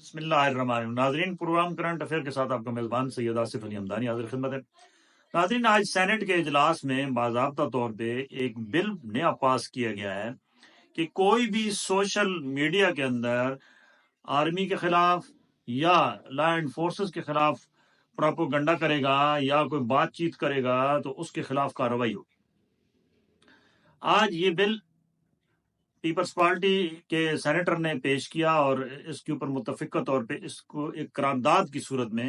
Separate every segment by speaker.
Speaker 1: بسم اللہ الرحمن الرحیم۔ ناظرین، پروگرام کرنٹ افیئر کے ساتھ آپ کا میزبان سید آصف علی حمدانی حاضر خدمت ہے۔ ناظرین، آج سینٹ کے اجلاس میں باضابطہ طور پہ ایک بل نیا پاس کیا گیا ہے کہ کوئی بھی سوشل میڈیا کے اندر آرمی کے خلاف یا لا اینڈ فورسز کے خلاف پروپیگنڈا کرے گا یا کوئی بات چیت کرے گا تو اس کے خلاف کارروائی ہوگی۔ آج یہ بل پیپلز پارٹی کے سینیٹر نے پیش کیا اور اس کے اوپر متفقہ طور پہ اس کو ایک قرارداد کی صورت میں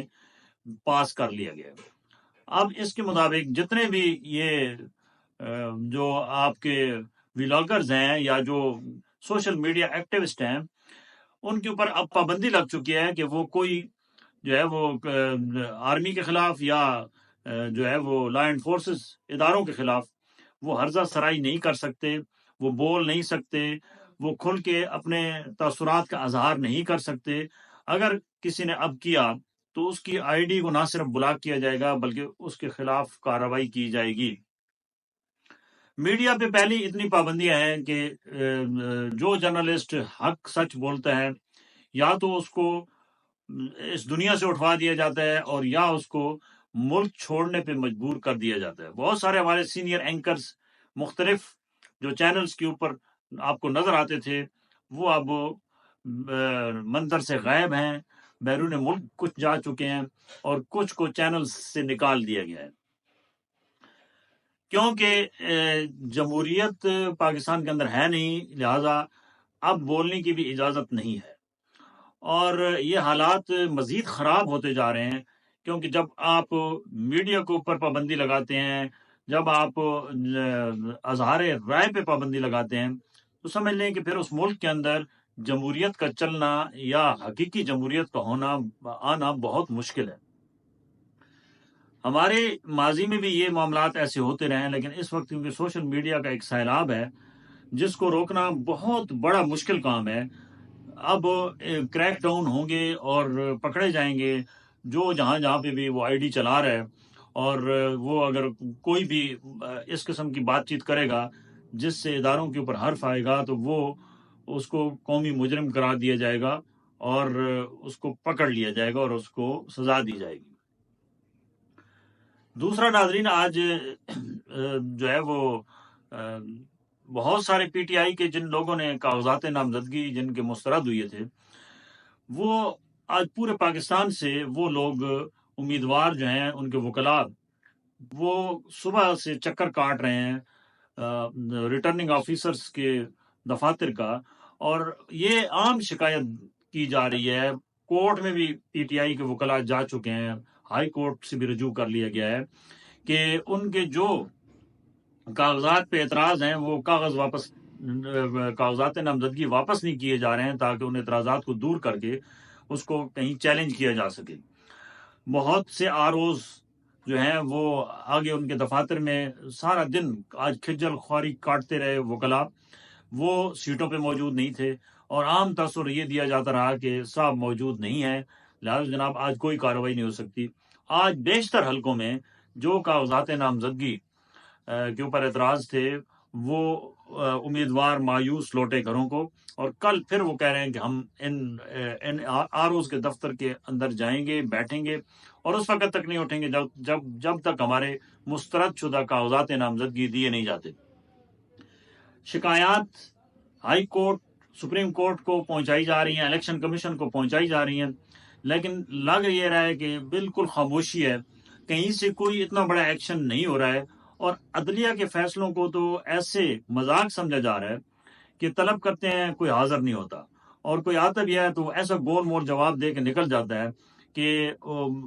Speaker 1: پاس کر لیا گیا۔ اب اس کے مطابق جتنے بھی یہ جو آپ کے ولاگرز ہیں یا جو سوشل میڈیا ایکٹیوسٹ ہیں ان کے اوپر اب پابندی لگ چکی ہے کہ وہ کوئی جو ہے وہ آرمی کے خلاف یا جو ہے وہ لا اینڈ فورسز اداروں کے خلاف وہ ہرزہ سرائی نہیں کر سکتے، وہ بول نہیں سکتے، وہ کھل کے اپنے تاثرات کا اظہار نہیں کر سکتے۔ اگر کسی نے اب کیا تو اس کی آئی ڈی کو نہ صرف بلاک کیا جائے گا بلکہ اس کے خلاف کارروائی کی جائے گی۔ میڈیا پہ پہلی اتنی پابندیاں ہیں کہ جو جرنلسٹ حق سچ بولتا ہے یا تو اس کو اس دنیا سے اٹھوا دیا جاتا ہے اور یا اس کو ملک چھوڑنے پہ مجبور کر دیا جاتا ہے۔ بہت سارے ہمارے سینئر اینکرز مختلف جو چینلز کے اوپر آپ کو نظر آتے تھے وہ اب منظر سے غائب ہیں، بیرون ملک کچھ جا چکے ہیں اور کچھ کو چینلز سے نکال دیا گیا ہے، کیونکہ جمہوریت پاکستان کے اندر ہے نہیں، لہٰذا اب بولنے کی بھی اجازت نہیں ہے۔ اور یہ حالات مزید خراب ہوتے جا رہے ہیں کیونکہ جب آپ میڈیا کے اوپر پابندی لگاتے ہیں، جب آپ اظہار رائے پہ پابندی لگاتے ہیں تو سمجھ لیں کہ پھر اس ملک کے اندر جمہوریت کا چلنا یا حقیقی جمہوریت کا ہونا آنا بہت مشکل ہے۔ ہمارے ماضی میں بھی یہ معاملات ایسے ہوتے رہے ہیں، لیکن اس وقت کیونکہ سوشل میڈیا کا ایک سیلاب ہے جس کو روکنا بہت بڑا مشکل کام ہے۔ اب کریک ڈاؤن ہوں گے اور پکڑے جائیں گے جو جہاں پہ بھی وہ آئی ڈی چلا رہا ہے، اور وہ اگر کوئی بھی اس قسم کی بات چیت کرے گا جس سے اداروں کے اوپر حرف آئے گا تو وہ اس کو قومی مجرم قرار دیا جائے گا اور اس کو پکڑ لیا جائے گا اور اس کو سزا دی جائے گی۔ دوسرا ناظرین، آج جو ہے وہ بہت سارے پی ٹی آئی کے جن لوگوں نے کاغذات نامزدگی جن کے مسترد ہوئے تھے وہ آج پورے پاکستان سے وہ لوگ امیدوار جو ہیں ان کے وکلاء وہ صبح سے چکر کاٹ رہے ہیں ریٹرننگ آفیسرز کے دفاتر کا، اور یہ عام شکایت کی جا رہی ہے۔ کورٹ میں بھی پی ٹی آئی کے وکلاء جا چکے ہیں، ہائی کورٹ سے بھی رجوع کر لیا گیا ہے کہ ان کے جو کاغذات پہ اعتراض ہیں وہ کاغذات نامزدگی واپس نہیں کیے جا رہے ہیں تاکہ ان اعتراضات کو دور کر کے اس کو کہیں چیلنج کیا جا سکے۔ بہت سے آر اوز جو ہیں وہ آگے ان کے دفاتر میں سارا دن آج کھجل خواری کاٹتے رہے، وکلاء وہ سیٹوں پہ موجود نہیں تھے اور عام تاثر یہ دیا جاتا رہا کہ صاحب موجود نہیں ہے، لہٰذا جناب آج کوئی کارروائی نہیں ہو سکتی۔ آج بیشتر حلقوں میں جو کاغذات نامزدگی کے اوپر اعتراض تھے وہ امیدوار مایوس لوٹے گھروں کو، اور کل پھر وہ کہہ رہے ہیں کہ ہم ان آر اوز کے دفتر کے اندر جائیں گے، بیٹھیں گے اور اس وقت تک نہیں اٹھیں گے جب تک ہمارے مسترد شدہ کاغذات نامزدگی دیے نہیں جاتے۔ شکایات ہائی کورٹ، سپریم کورٹ کو پہنچائی جا رہی ہیں، الیکشن کمیشن کو پہنچائی جا رہی ہیں، لیکن لگ یہ رہا ہے کہ بالکل خاموشی ہے، کہیں سے کوئی اتنا بڑا ایکشن نہیں ہو رہا ہے، اور عدلیہ کے فیصلوں کو تو ایسے مذاق سمجھا جا رہا ہے کہ طلب کرتے ہیں کوئی حاضر نہیں ہوتا، اور کوئی آتا بھی ہے تو وہ ایسا گول مول جواب دے کے نکل جاتا ہے کہ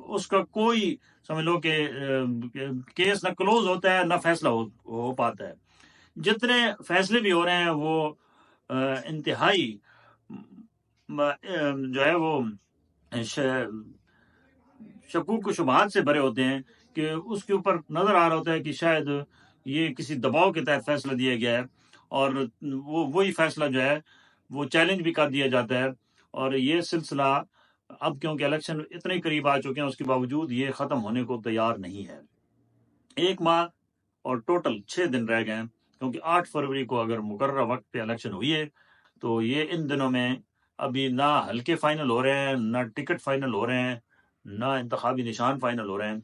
Speaker 1: اس کا کوئی سمجھ لو کہ کیس نہ کلوز ہوتا ہے نہ فیصلہ ہو پاتا ہے۔ جتنے فیصلے بھی ہو رہے ہیں وہ انتہائی جو ہے وہ شکوک و شبہات سے بھرے ہوتے ہیں کہ اس کے اوپر نظر آ رہا ہوتا ہے کہ شاید یہ کسی دباؤ کے تحت فیصلہ دیا گیا ہے، اور وہی فیصلہ جو ہے وہ چیلنج بھی کر دیا جاتا ہے، اور یہ سلسلہ اب کیونکہ الیکشن اتنے قریب آ چکے ہیں اس کے باوجود یہ ختم ہونے کو تیار نہیں ہے۔ 1 ماہ اور ٹوٹل 6 دن رہ گئے ہیں، کیونکہ 8 فروری کو اگر مقررہ وقت پہ الیکشن ہوئی ہے تو یہ ان دنوں میں ابھی نہ ہلکے فائنل ہو رہے ہیں، نہ ٹکٹ فائنل ہو رہے ہیں، نہ انتخابی نشان فائنل ہو رہے ہیں،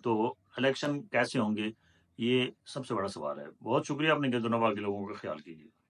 Speaker 1: تو الیکشن کیسے ہوں گے، یہ سب سے بڑا سوال ہے۔ بہت شکریہ، اپنے گرد و نواح کے لوگوں کا خیال کیجیے۔